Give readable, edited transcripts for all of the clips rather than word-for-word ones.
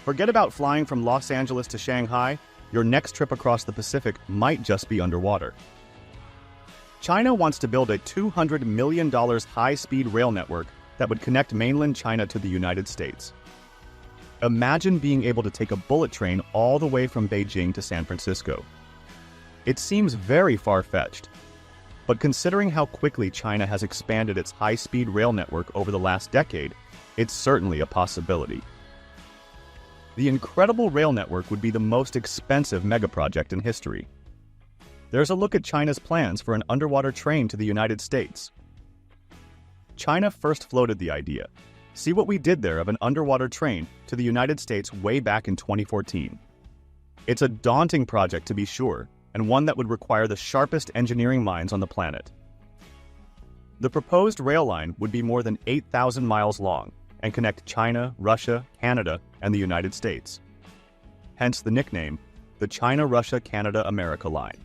Forget about flying from Los Angeles to Shanghai. Your next trip across the Pacific might just be underwater. China wants to build a $200 million high-speed rail network that would connect mainland China to the United States. Imagine being able to take a bullet train all the way from Beijing to San Francisco. It seems very far-fetched, but considering how quickly China has expanded its high-speed rail network over the last decade, it's certainly a possibility. The incredible rail network would be the most expensive megaproject in history. There's a look at China's plans for an underwater train to the United States. China first floated the idea. See what we did there of an underwater train to the United States way back in 2014. It's a daunting project to be sure, and one that would require the sharpest engineering minds on the planet. The proposed rail line would be more than 8,000 miles long and connect China, Russia, Canada, and the United States. Hence the nickname, the China-Russia-Canada-America line.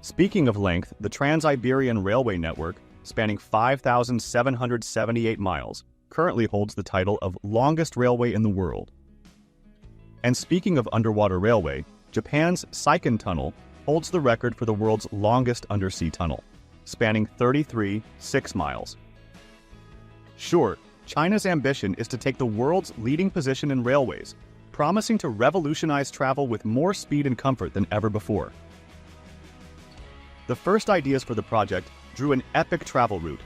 Speaking of length, the Trans-Iberian Railway Network, spanning 5,778 miles, currently holds the title of longest railway in the world. And speaking of underwater railway, Japan's Seikan Tunnel holds the record for the world's longest undersea tunnel, spanning 33.6 miles. Sure, China's ambition is to take the world's leading position in railways, promising to revolutionize travel with more speed and comfort than ever before. The first ideas for the project drew an epic travel route,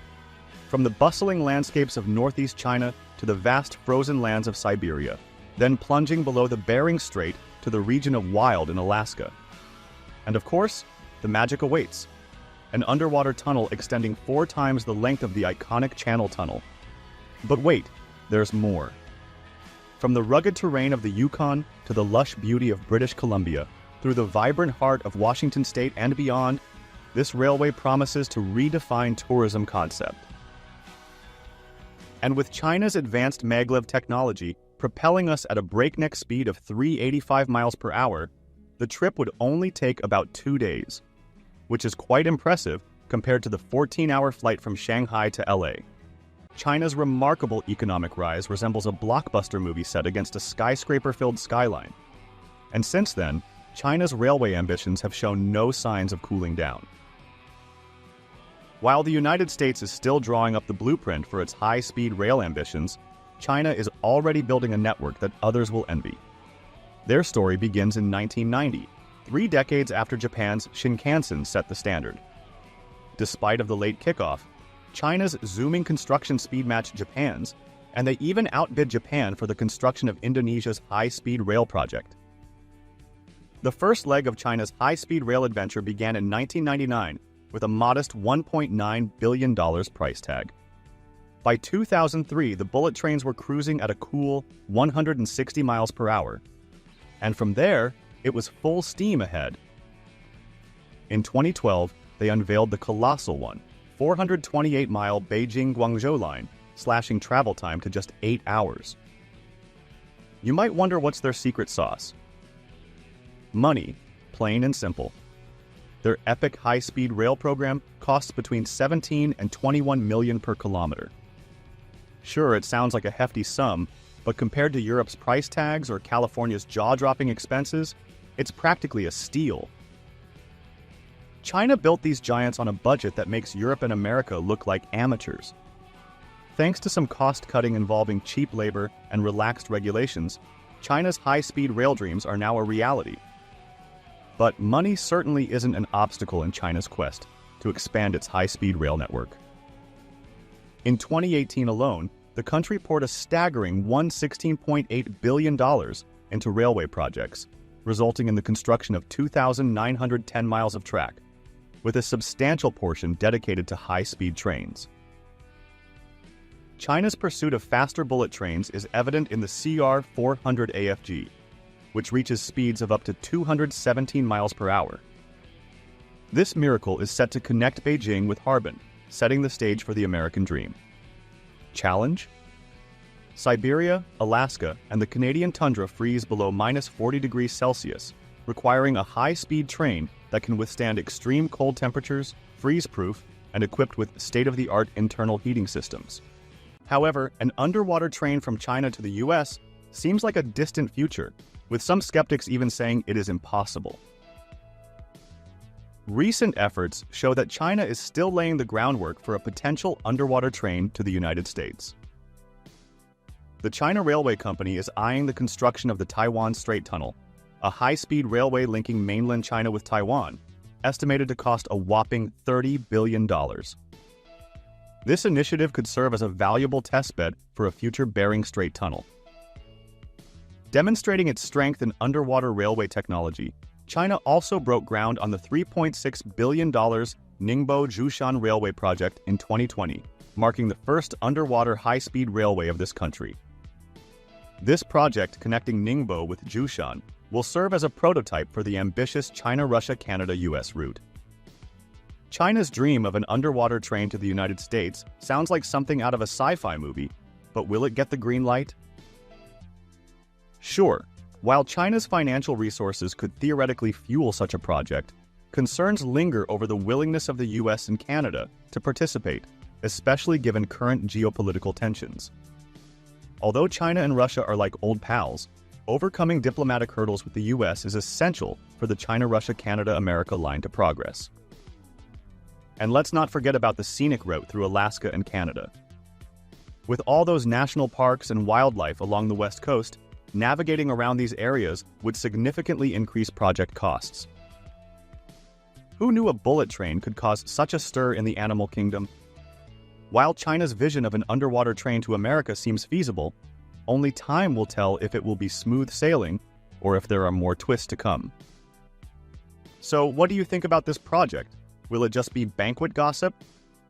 from the bustling landscapes of northeast China to the vast frozen lands of Siberia, then plunging below the Bering Strait to the region of Wild in Alaska. And of course, the magic awaits, an underwater tunnel extending 4 times the length of the iconic Channel Tunnel. But wait, there's more. From the rugged terrain of the Yukon to the lush beauty of British Columbia, through the vibrant heart of Washington State and beyond, this railway promises to redefine tourism concept. And with China's advanced maglev technology propelling us at a breakneck speed of 385 miles per hour, the trip would only take about 2 days, which is quite impressive compared to the 14-hour flight from Shanghai to LA. China's remarkable economic rise resembles a blockbuster movie set against a skyscraper-filled skyline. And since then, China's railway ambitions have shown no signs of cooling down. While the United States is still drawing up the blueprint for its high-speed rail ambitions, China is already building a network that others will envy. Their story begins in 1990, 3 decades after Japan's Shinkansen set the standard. Despite of the late kickoff, China's zooming construction speed matched Japan's, and they even outbid Japan for the construction of Indonesia's high-speed rail project. The first leg of China's high-speed rail adventure began in 1999 with a modest $1.9 billion price tag. By 2003, the bullet trains were cruising at a cool 160 miles per hour. And from there, it was full steam ahead. In 2012, they unveiled the colossal one, 428-mile Beijing-Guangzhou line, slashing travel time to just 8 hours. You might wonder what's their secret sauce. Money, plain and simple. Their epic high-speed rail program costs between 17 and 21 million per kilometer. Sure, it sounds like a hefty sum, but compared to Europe's price tags or California's jaw-dropping expenses, it's practically a steal. China built these giants on a budget that makes Europe and America look like amateurs. Thanks to some cost-cutting involving cheap labor and relaxed regulations, China's high-speed rail dreams are now a reality. But money certainly isn't an obstacle in China's quest to expand its high-speed rail network. In 2018 alone, the country poured a staggering $116.8 billion into railway projects, resulting in the construction of 2,910 miles of track, with a substantial portion dedicated to high-speed trains. China's pursuit of faster bullet trains is evident in the CR-400 AFG, which reaches speeds of up to 217 miles per hour. This miracle is set to connect Beijing with Harbin, setting the stage for the American dream. Challenge? Siberia, Alaska, and the Canadian tundra freeze below -40 degrees Celsius, requiring a high-speed train that can withstand extreme cold temperatures, freeze-proof, and equipped with state-of-the-art internal heating systems. However, an underwater train from China to the US seems like a distant future, with some skeptics even saying it is impossible. Recent efforts show that China is still laying the groundwork for a potential underwater train to the United States. The China Railway Company is eyeing the construction of the Taiwan Strait Tunnel, a high-speed railway linking mainland China with Taiwan, estimated to cost a whopping $30 billion. This initiative could serve as a valuable testbed for a future Bering Strait tunnel. Demonstrating its strength in underwater railway technology, China also broke ground on the $3.6 billion Ningbo-Zhoushan Railway project in 2020, marking the first underwater high-speed railway of this country. This project, connecting Ningbo with Zhoushan, will serve as a prototype for the ambitious China-Russia-Canada-US route. China's dream of an underwater train to the United States sounds like something out of a sci-fi movie, but will it get the green light? Sure, while China's financial resources could theoretically fuel such a project, concerns linger over the willingness of the US and Canada to participate, especially given current geopolitical tensions. Although China and Russia are like old pals, overcoming diplomatic hurdles with the US is essential for the China-Russia-Canada-America line to progress. And let's not forget about the scenic route through Alaska and Canada. With all those national parks and wildlife along the West Coast, navigating around these areas would significantly increase project costs. Who knew a bullet train could cause such a stir in the animal kingdom? While China's vision of an underwater train to America seems feasible, only time will tell if it will be smooth sailing or if there are more twists to come. So, what do you think about this project? Will it just be banquet gossip?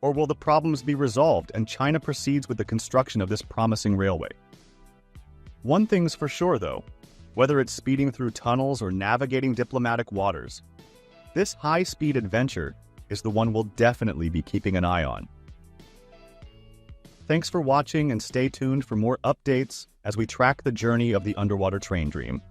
Or will the problems be resolved and China proceeds with the construction of this promising railway? One thing's for sure, though, whether it's speeding through tunnels or navigating diplomatic waters, this high-speed adventure is the one we'll definitely be keeping an eye on. Thanks for watching and stay tuned for more updates as we track the journey of the underwater train dream.